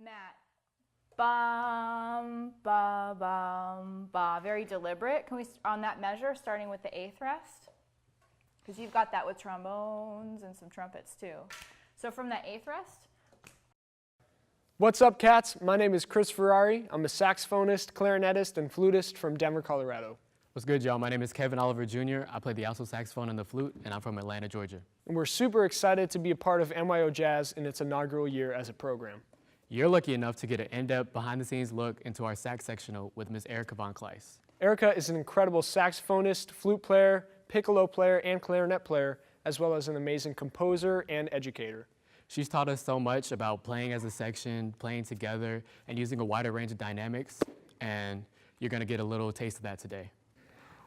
Matt. Bum, ba, bum, ba. Very deliberate. Can we, on that measure, starting with the A thrust? Because you've got that with trombones and some trumpets too. So from that A thrust. What's up, cats? My name is Chris Ferrari. I'm a saxophonist, clarinetist, and flutist from Denver, Colorado. What's good, y'all? My name is Kevin Oliver Jr. I play the alto saxophone and the flute, and I'm from Atlanta, Georgia. And we're super excited to be a part of NYO Jazz in its inaugural year as a program. You're lucky enough to get an in-depth, behind-the-scenes look into our sax sectional with Miss Erica von Kleist. Erica is an incredible saxophonist, flute player, piccolo player, and clarinet player, as well as an amazing composer and educator. She's taught us so much about playing as a section, playing together, and using a wider range of dynamics, and you're going to get a little taste of that today.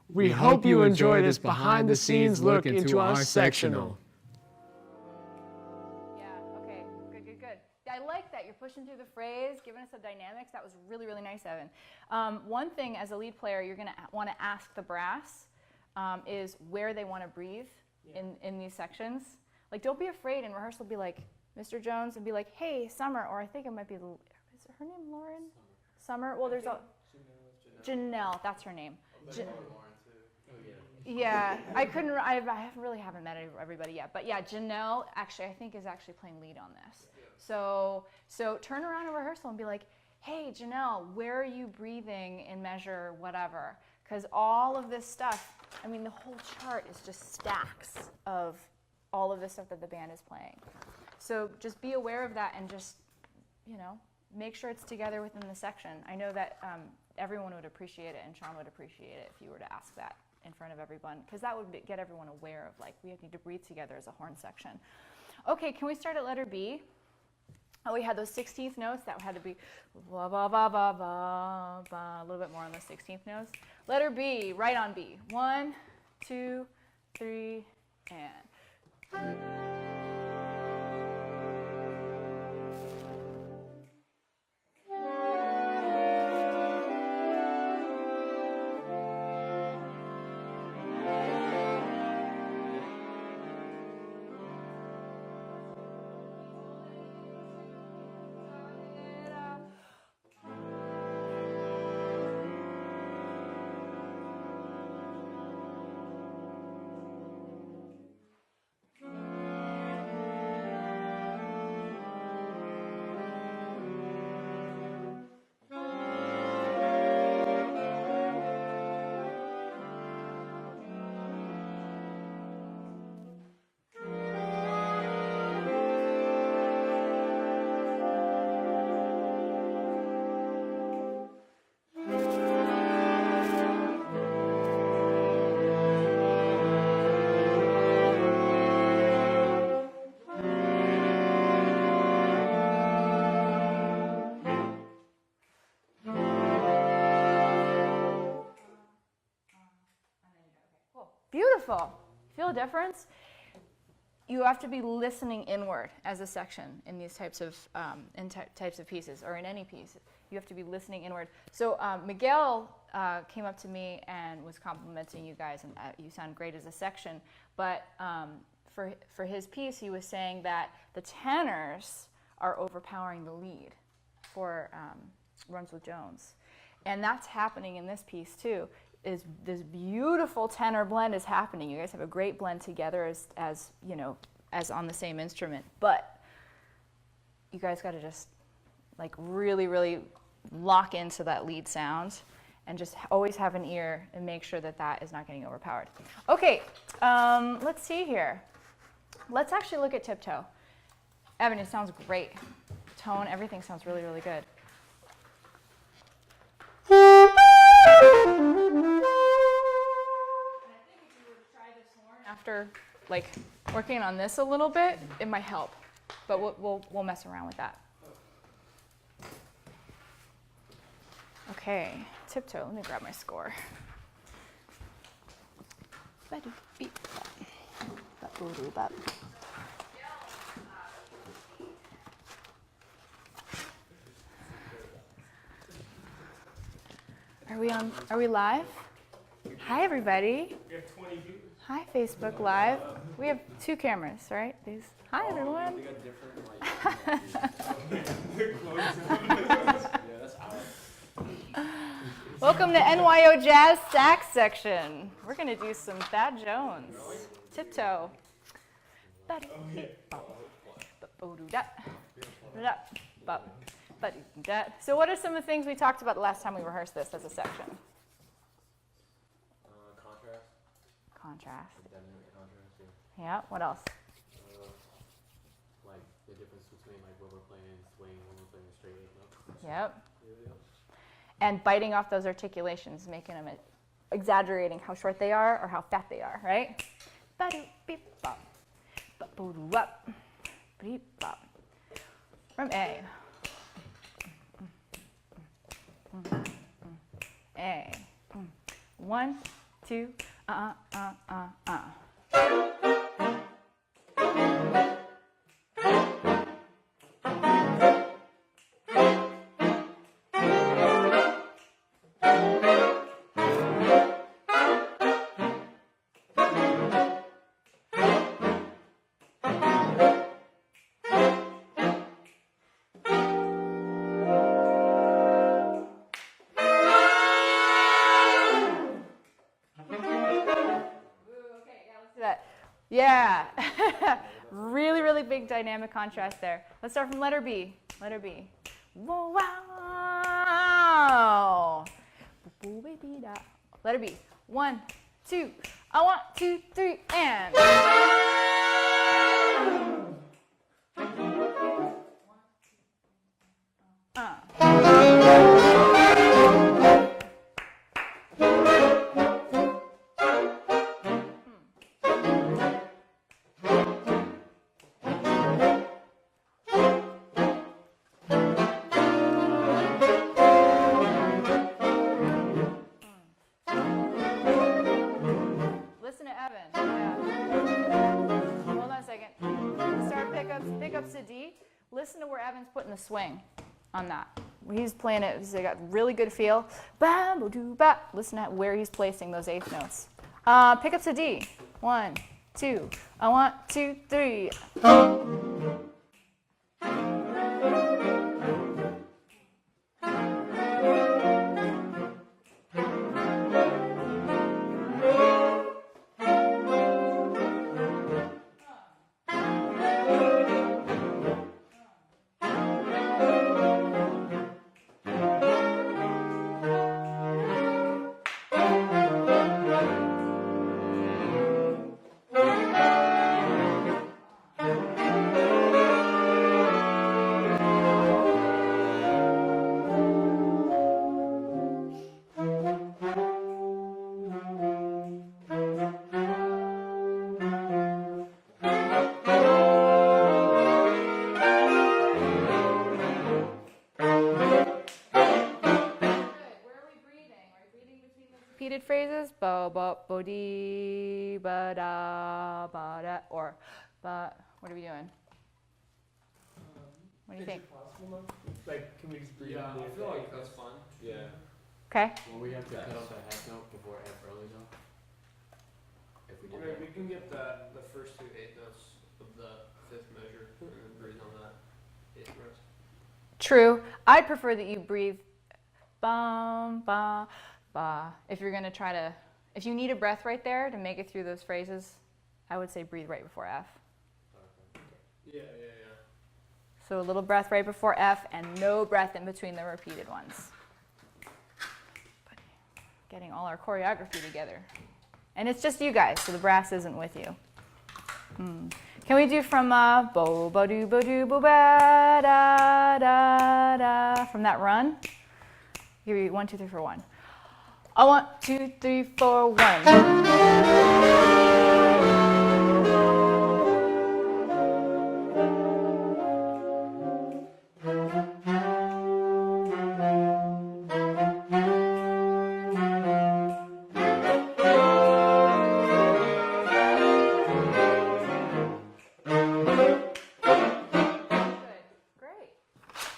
We hope you enjoy this behind-the-scenes look into our sectional. Yeah, okay, good, good, good. I like that. You're pushing through the phrase, giving us the dynamics. That was really, really nice, Evan. One thing as a lead player you're going to want to ask the brass is where they want to breathe in these sections. Like, don't be afraid in rehearsal. Be like, Mr. Jones, and be like, hey, Summer, or I think it might be, is her name Lauren? Summer? Well, there's a, Janelle, that's her name. Yeah, I really haven't met everybody yet, but yeah, Janelle actually I think is actually playing lead on this. So turn around in rehearsal and be like, hey, Janelle, where are you breathing in measure whatever? Because all of this stuff, I mean, the whole chart is just stacks of all of the stuff that the band is playing. So just be aware of that and just, you know, make sure it's together within the section. I know that everyone would appreciate it, and Sean would appreciate it if you were to ask that in front of everyone, because that would get everyone aware of, like, we need to breathe together as a horn section. Okay, can we start at letter B? Oh, we had those 16th notes. That had to be ba ba ba ba ba ba. A little bit more on the 16th notes. Letter B, right on B. 1, 2, 3, and. Beautiful. Feel a difference? You have to be listening inward as a section in these types of types of pieces, or in any piece. You have to be listening inward. So Miguel came up to me and was complimenting you guys, and you sound great as a section. But for his piece, he was saying that the tenors are overpowering the lead for Runs with Jones, and that's happening in this piece too. Is this beautiful tenor blend is happening. You guys have a great blend together as you know, as on the same instrument, but you guys got to just like really, really lock into that lead sound and just always have an ear and make sure that that is not getting overpowered. Okay, let's see here. Let's actually look at Tiptoe. Evan, it sounds great. Tone, everything sounds really, really good. After like working on this a little bit, it might help, but we'll mess around with that. Okay, Tiptoe. Let me grab my score. Are we live? Hi, everybody. We have 20 viewers. Hi, Facebook Live. We have 2 cameras, right? These. Hi, everyone. Welcome to NYO Jazz sax section. We're going to do some Thad Jones. Tiptoe. So what are some of the things we talked about the last time we rehearsed this as a section? Contrast. Yeah, what else? Like the difference between like when we're playing swing and when we're playing straight eighth note. Yep. And biting off those articulations, making them exaggerating how short they are or how fat they are, right? From A. A. 1, 2, Yeah, really, really big dynamic contrast there. Let's start from letter B. Letter B. Wow. Letter B. 1, 2. 1, 2, 3, and. Pickups to D. Listen to where Evan's putting the swing on that. He's playing it, he's got really good feel. Listen to where he's placing those eighth notes. Pickups to D. 1, 2. 1, 2, 3. Phrases, bo, bo, bo, dee, ba, da, or, ba. What are we doing? What do you think? Like, can we just breathe? Yeah, I feel like that's fun. Yeah. Okay. Well, we have to cut off that half note before F early though. If we did that. We can get the first 2 eighth notes of the 5th measure and then breathe on that 8th rest. True. I prefer that you breathe bum, ba, ba. If you're going to try to, if you need a breath right there to make it through those phrases, I would say breathe right before F. Yeah. So a little breath right before F and no breath in between the repeated ones. Getting all our choreography together. And it's just you guys, so the brass isn't with you. Can we do from bo, bo, do, bo, ba, da, da, da, from that run? Here we 1, 2, 3, 4, 1. 1, 2, 3, 4, 1.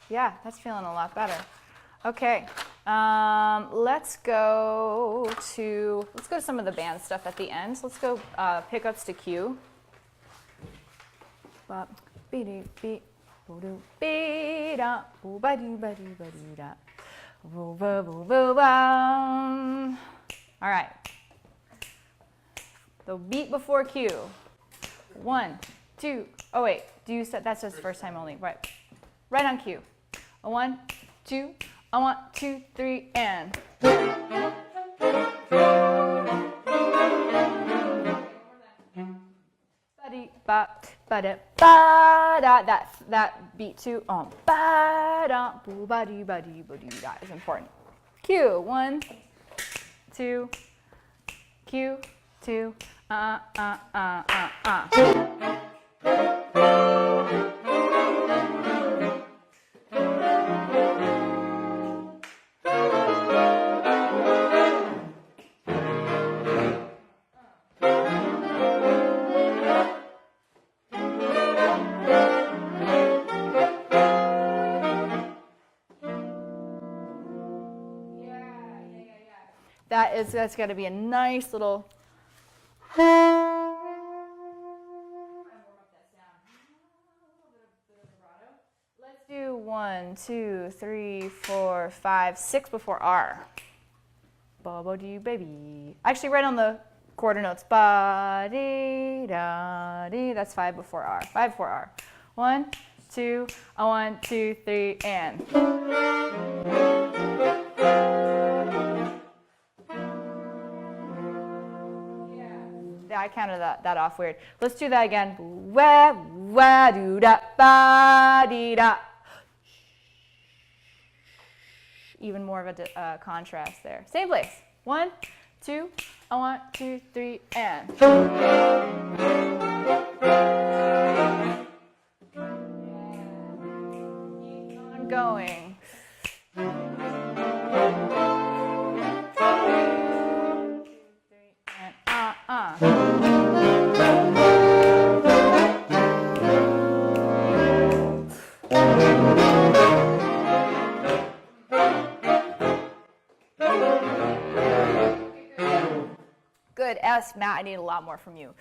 Yeah, that's feeling a lot better. Okay, Let's go to some of the band stuff at the end. So let's go pickups to Q. All right. The beat before Q. 1, 2. Oh wait, that's just first time only. Right. Right on cue. 1, 2. 1, 2, 3, and. That beat too. Is important. Cue. 1, 2. Cue. 2. That's got to be a nice little. Let's do 1, 2, 3, 4, 5, 6 before R. Ba-ba-dee, baby. Actually, right on the quarter notes. Ba-dee-da-dee. That's 5 before R. 5 before R. 1, 2, 1, 2, 3, and. I counted that off weird. Let's do that again. Wah, wah, doo, da, ba, dee, da. Even more of a contrast there. Same place. 1, 2, 1, 2, 3, and. Keep on going. Good. S, Matt, I need a lot more from you.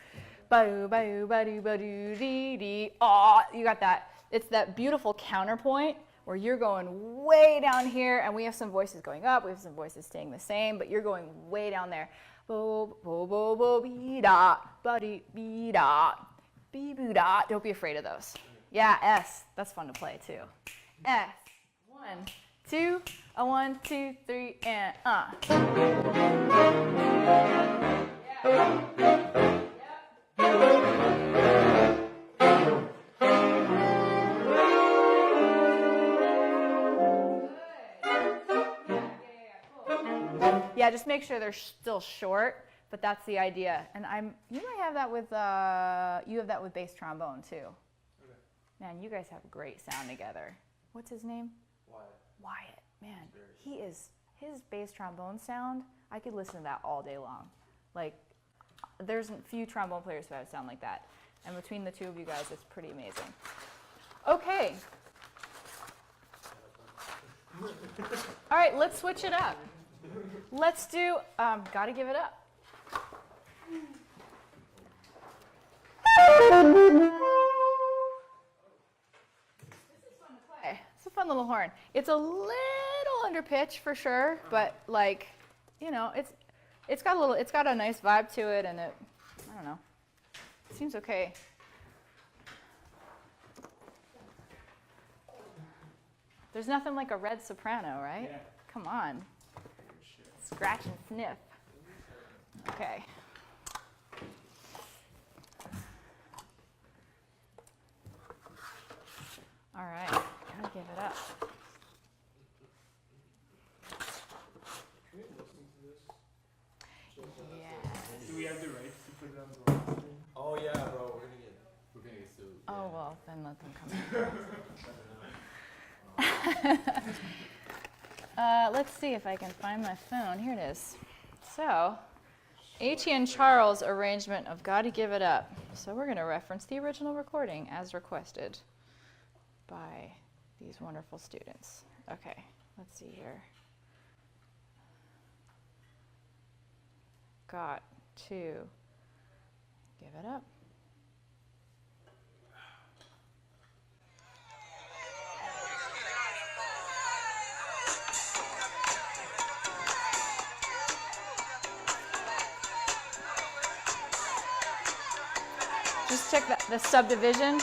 Ba-doo, ba-doo, ba-doo, ba-doo, dee, dee. Oh, you got that. It's that beautiful counterpoint where you're going way down here, and we have some voices going up, we have some voices staying the same, but you're going way down there. Bo, bo, bo, bo, be, da, ba-dee, be, da, be, boo, da. Don't be afraid of those. Yeah, S. That's fun to play, too. S. 1, 2, 1, 2, 3, and Yeah, just make sure they're still short, but that's the idea. And you might have that with you have that with bass trombone too. Okay. Man, you guys have great sound together. What's his name? Wyatt. Man, his bass trombone sound. I could listen to that all day long. Like, there's a few trombone players who have sound like that. And between the two of you guys, it's pretty amazing. Okay. All right, let's switch it up. Let's do Gotta Give It Up. This is fun to play. It's a fun little horn. It's a little under pitch for sure, but like, you know, it's got a nice vibe to it, and I don't know, it seems okay. There's nothing like a red soprano, right? Yeah. Come on. Scratch and sniff. Okay. All right, gotta give it up. Yes. Do we have the rights to put it on the live stream? Oh yeah, bro, we're gonna get sued. Oh well, then let them come in. Let's see if I can find my phone. Here it is. So, Etienne Charles' arrangement of Gotta Give It Up. So we're going to reference the original recording as requested by these wonderful students. Okay, let's see here. got to give it up. Just check the subdivision.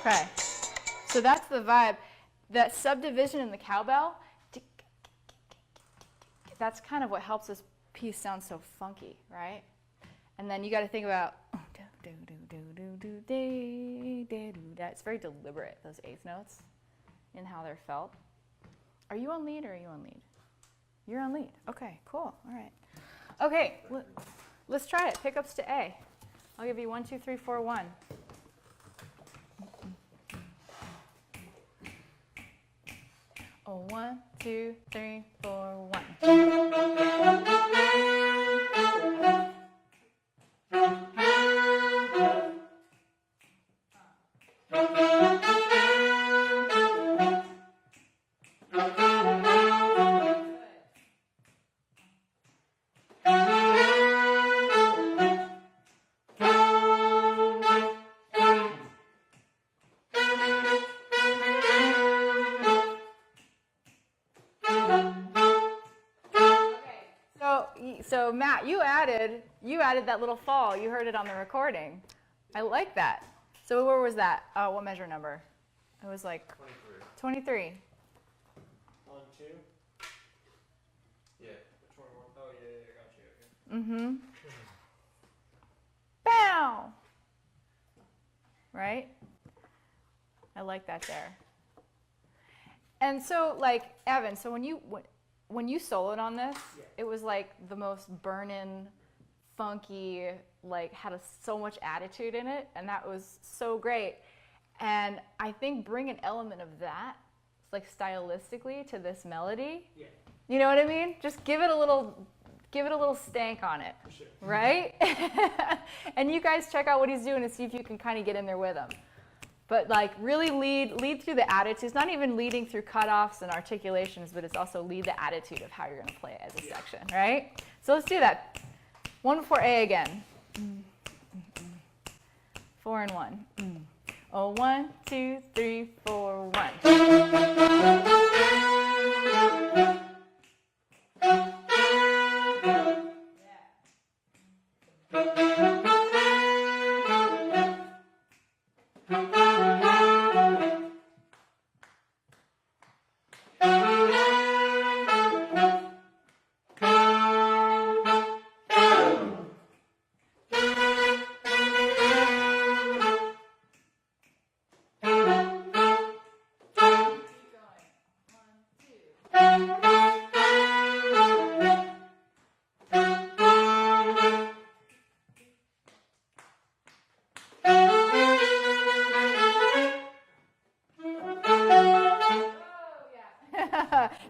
Okay, so that's the vibe. That subdivision in the cowbell, that's kind of what helps this piece sound so funky, right? And then you got to think about, it's very deliberate, those eighth notes, in how they're felt. Are you on lead or are you on lead? You're on lead. Okay, cool. All right. Okay, let's try it. Pickups to A. I'll give you 1, 2, 3, 4, 1. Oh, 1, 2, 3, 4, 1. So Matt, you added that little fall. You heard it on the recording. I like that. So where was that? What measure number? It was like 23. 23. On 2? Yeah. Which one? Oh, yeah, I got you. Okay. Mm-hmm. Bow! Right? I like that there. And so, like, Evan, so when you soloed on this, it was like the most burnin', funky, like had so much attitude in it, and that was so great. And I think bring an element of that, like stylistically, to this melody. Yeah. You know what I mean? Just give it a little stank on it, For sure. right? And you guys check out what he's doing and see if you can kind of get in there with him. But like really lead through the attitude. It's not even leading through cutoffs and articulations, but it's also lead the attitude of how you're going to play it as a section, right? So let's do that. 1 before A again. 4 and 1. Oh, 1, 2, 3, 4, 1.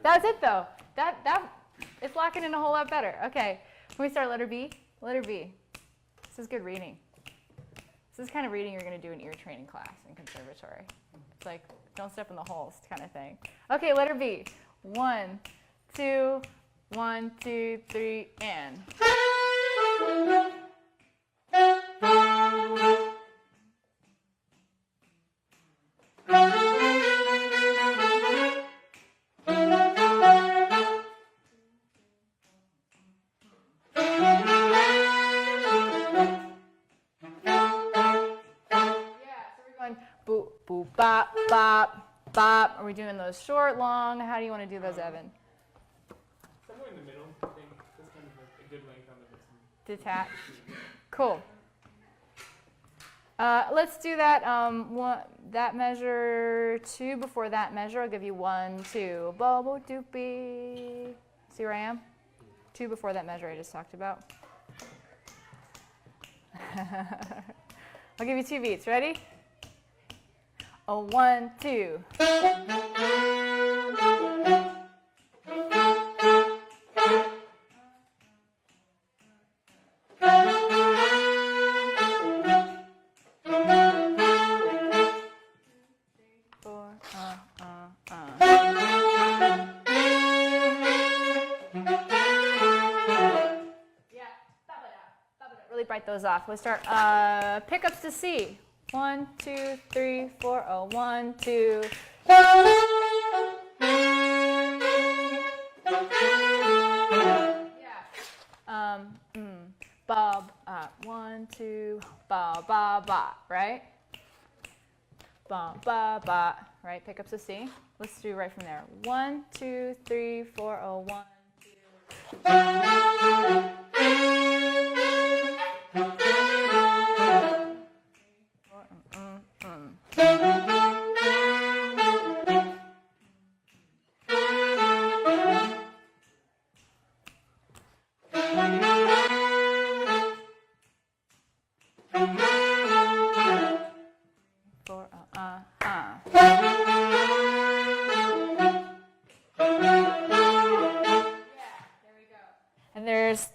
That's it though. That it's locking in a whole lot better. Okay, can we start letter B? Letter B. This is good reading. This is kind of reading you're going to do in ear training class in conservatory. It's like don't step in the holes kind of thing. Okay, letter B. 1, 2, 1, 2, 3, and. Bop, bop, bop. Are we doing those short, long? How do you want to do those, Evan? Somewhere in the middle, I think. That's kind of a good length on the rhythm. Detach. Cool. Let's do that. That measure 2 before that measure. I'll give you 1, 2. Bubble doopy. See where I am? 2 before that measure I just talked about. I'll give you 2 beats. Ready? Oh, 1, 2. Write those off. We'll start pickups to C. 1, 2, 3, 4. Oh, 1, 2. Yeah. Bob. 1, 2. Ba ba ba. Right. Ba ba ba. Right. Pickups to C. Let's do right from there. 1, 2, 3, 4. Oh, 1, 2.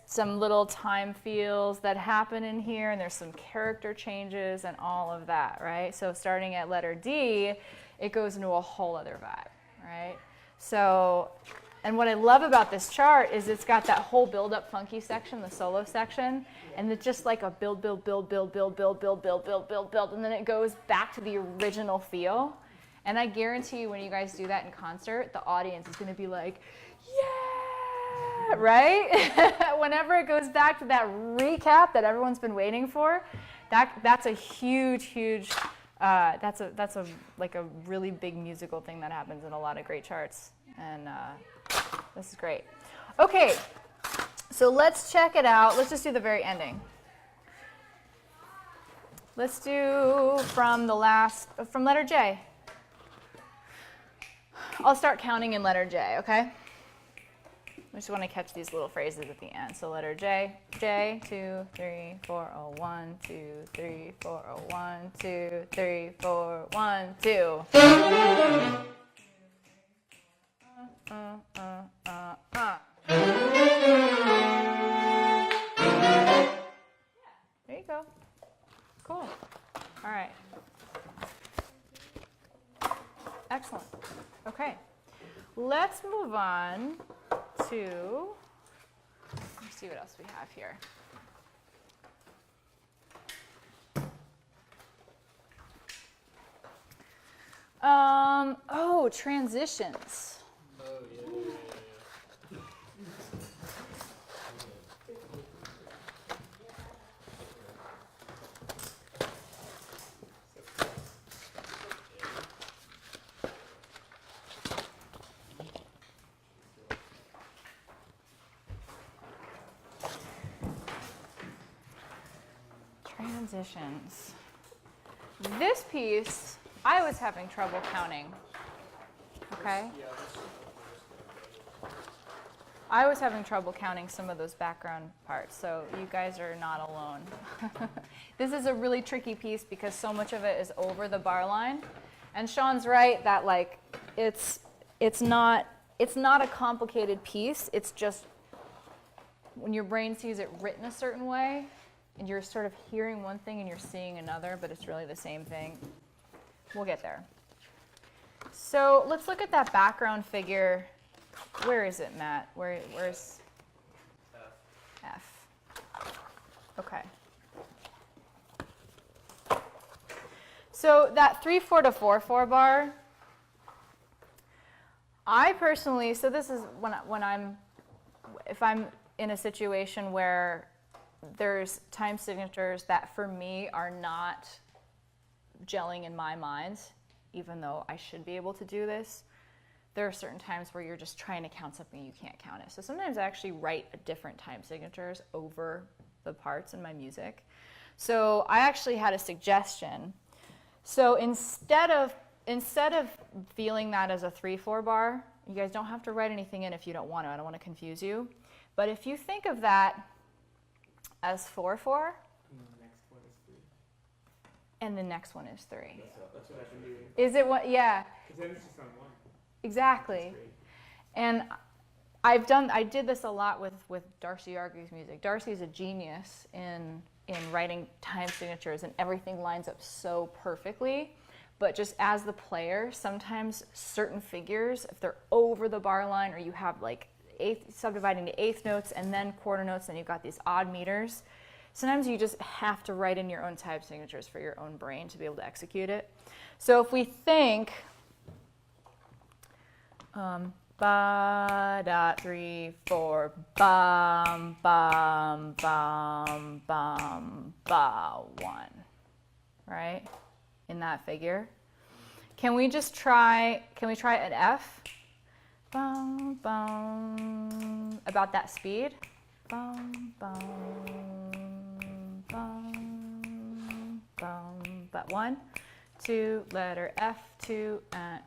Some little time feels that happen in here, and there's some character changes and all of that, right? So starting at letter D, it goes into a whole other vibe, right? So, and what I love about this chart is it's got that whole build-up funky section, the solo section, and it's just like a build, build, build, build, build, build, build, build, build, build, build, and then it goes back to the original feel. And I guarantee you when you guys do that in concert, the audience is going to be like, yeah! Right? Whenever it goes back to that recap that everyone's been waiting for, that's a huge that's a like a really big musical thing that happens in a lot of great charts, and this is great. Okay, so let's check it out. Let's just do the very ending. Let's do from letter J. I'll start counting in letter J, okay? I just want to catch these little phrases at the end. So letter J, J, 2, 3, 4, oh, 1, 2, 3, 4, oh, 1, 2, 3, 4, 1, 2. There you go. Cool. All right. Excellent. Okay. Let's move on to, let's see what else we have here. Oh, transitions. Oh, yeah. Transitions. This piece, I was having trouble counting. Okay? I was having trouble counting some of those background parts, so you guys are not alone. This is a really tricky piece because so much of it is over the bar line. And Sean's right that like it's not a complicated piece. It's just when your brain sees it written a certain way, and you're sort of hearing one thing and you're seeing another, but it's really the same thing. We'll get there. So let's look at that background figure. Where is it, Matt? Where's F? Okay. So that 3/4 to 4/4 bar, I personally, so this is if I'm in a situation where there's time signatures that for me are not gelling in my mind, even though I should be able to do this. There are certain times where you're just trying to count something, you can't count it. So sometimes I actually write different time signatures over the parts in my music. So I actually had a suggestion. So instead of feeling that as a 3/4 bar, you guys don't have to write anything in if you don't want to. I don't want to confuse you. But if you think of that as 4/4, and the next one is 3. That's what I've been doing. Is it what? Yeah. Because then it's just on one. Exactly. And I did this a lot with Darcy Yargy's music. Darcy's a genius in writing time signatures, and everything lines up so perfectly. But just as the player, sometimes certain figures, if they're over the bar line, or you have like subdividing to eighth notes and then quarter notes, and you've got these odd meters, sometimes you just have to write in your own time signatures for your own brain to be able to execute it. So if we think ba da 3 4 bum bum bum bum ba 1, right? In that figure. Can we try an F? Bum bum, about that speed. Bum bum bum bum. But 1, 2, letter F, 2, and.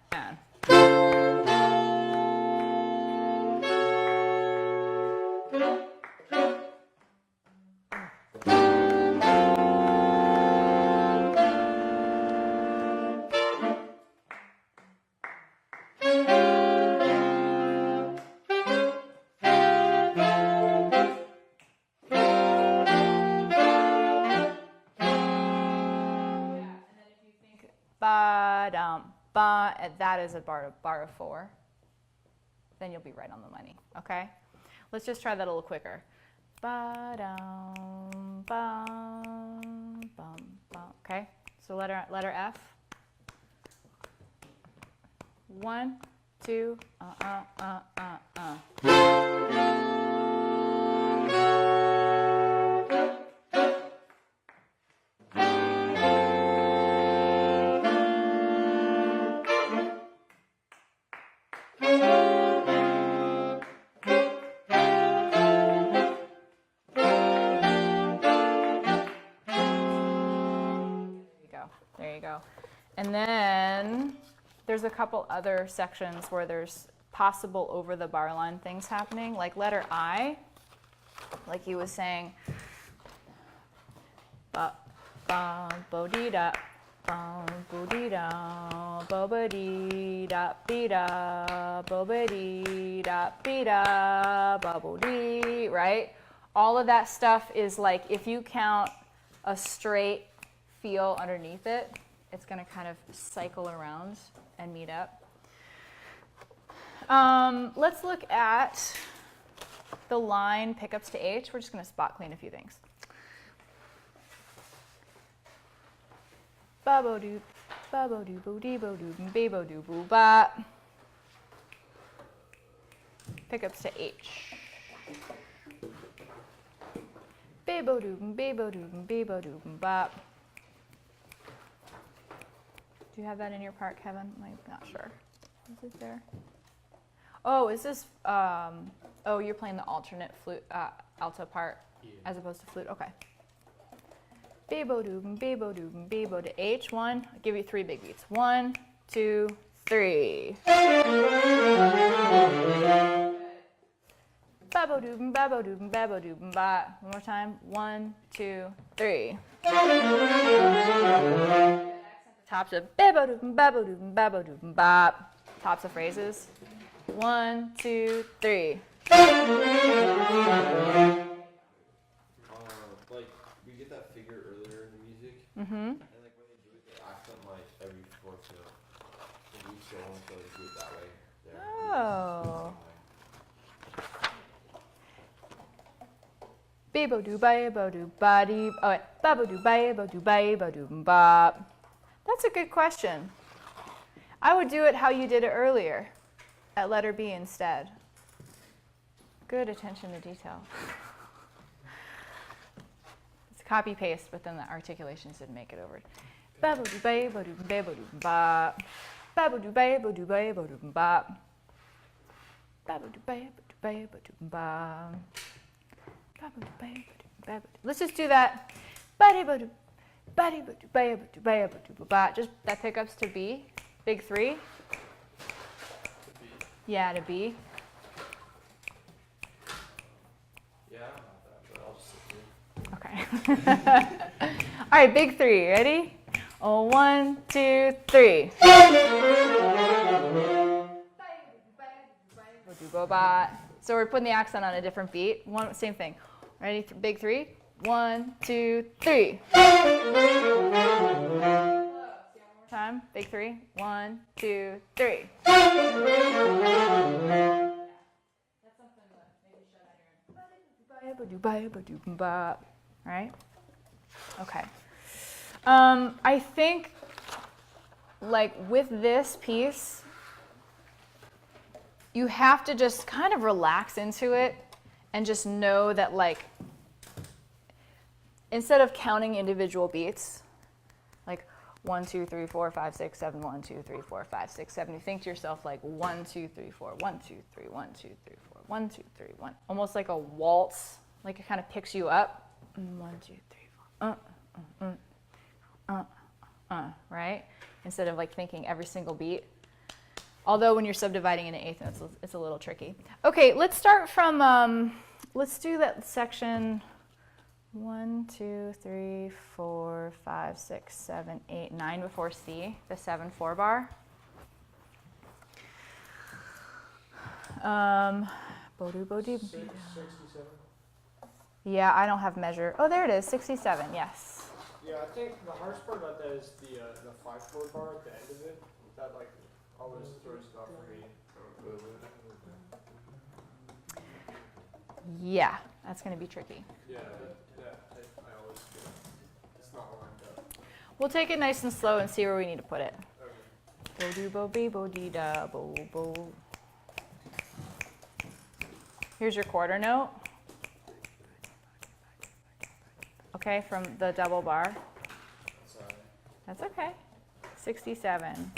That is a bar of 4. Then you'll be right on the money, okay? Let's just try that a little quicker. Ba-dum, bum, bum, bum. Okay, so letter F. 1, 2, There you go. And then there's a couple other sections where there's possible over the bar line things happening, like letter I, like he was saying, ba ba bo dee da, ba bo dee da, bo ba dee da be da, bo ba dee da be da, ba bo dee, right? All of that stuff is like, if you count a straight feel underneath it, it's going to kind of cycle around and meet up. Let's look at the line pickups to H. We're just going to spot clean a few things. Ba-bo doo, ba-bo doo, bo dee bo doo, be-bo doo, boo ba. Pickups to H. Be-bo doo, be-bo doo, be-bo doo, ba. Do you have that in your part, Kevin? I'm not sure. Is it there? Oh, is this, oh, you're playing the alternate flute, alto part as opposed to flute? Okay. Be-bo-doo, be-bo-doo, be-bo to H. 1. I'll give you 3 big beats. 1, 2, 3. Ba-bo-doo, ba-bo-doo, ba-bo-doo, ba. One more time. 1, 2, 3. Tops of ba-bo-doo, ba-bo-doo, ba-bo-doo, ba. Tops of phrases. 1, 2, 3. Like, we get that figure earlier in the music, Mm-hmm. and like when they do it, they accent like every 4th note. So each song, so they do it that way. There. Oh. Be-bo-doo, ba-bo-doo, ba-dee. Oh, wait. Ba-bo-doo, ba-bo-doo, ba-bo-doo, ba. That's a good question. I would do it how you did it earlier, at letter B instead. Good attention to detail. It's copy paste, but then the articulations didn't make it over. Ba-bo-doo, ba-bo-doo, ba-bo-doo, ba. Ba-bo-doo, ba-bo-doo, ba-bo-doo, ba. Ba-bo-doo, ba-bo-doo, ba-bo-doo, ba. Ba-bo-doo, ba-bo-doo, ba-bo-doo. Let's just do that. ba-de-ba-do, ba-de-ba-do, ba-de-ba-do, ba-de-ba-do, ba-ba. Just that pickups to B, big 3. Yeah, to B. Yeah, I don't have that, but I'll just sit here. Okay. All right, big 3. Ready? Oh, 1, 2, 3. So we're putting the accent on a different beat. Same thing. Ready? Big 3. 1, 2, 3. Time. Big 3. 1, 2, 3. That's something that maybe shut out your right? Okay. I think, like, with this piece, you have to just kind of relax into it and just know that, like, instead of counting individual beats, like 1, 2, 3, 4, 5, 6, 7, 1, 2, 3, 4, 5, 6, 7, you think to yourself like 1, 2, 3, 4, 1, 2, 3, 1, 2, 3, 4, 1, 2, 3, 1, almost like a waltz, like it kind of picks you up. 1, 2, 3, 4, right? Instead of like thinking every single beat. Although when you're subdividing into eighth notes, it's a little tricky. Okay, let's start from, let's do that section 1, 2, 3, 4, 5, 6, 7, 8, 9 before C, the 7/4 bar. Bo-do-bo-do. 67. Yeah, I don't have measure. Oh, there it is, 67, yes. Yeah, I think the hardest part about that is the 5/4 bar at the end of it. That like always throws it off for me. Yeah, that's going to be tricky. Yeah, I always do. It's not lined up. We'll take it nice and slow and see where we need to put it. Bo-do-bo-be-bo-dee-da-bo-bo. Here's your quarter note. Okay, from the double bar. Sorry. That's okay. 67.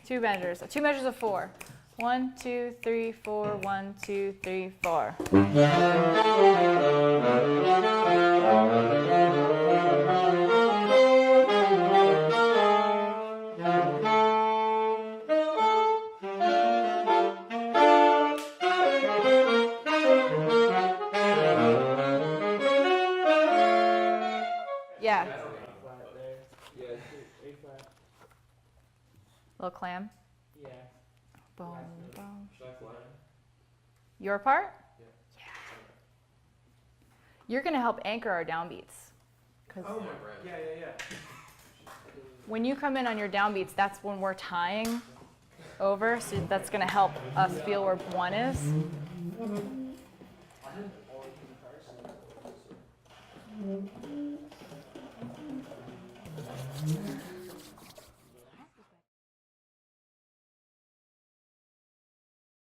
2 measures. 2 measures of 4. 1, 2, 3, 4. 1, 2, 3, 4. Yeah. Flat there. Yeah, A flat. Little clam. Yeah. Boom, boom. Should I fly? Your part? Yeah. You're going to help anchor our downbeats. 'Cause Oh my, yeah. when you come in on your downbeats, that's when we're tying over. So that's going to help us feel where 1 is.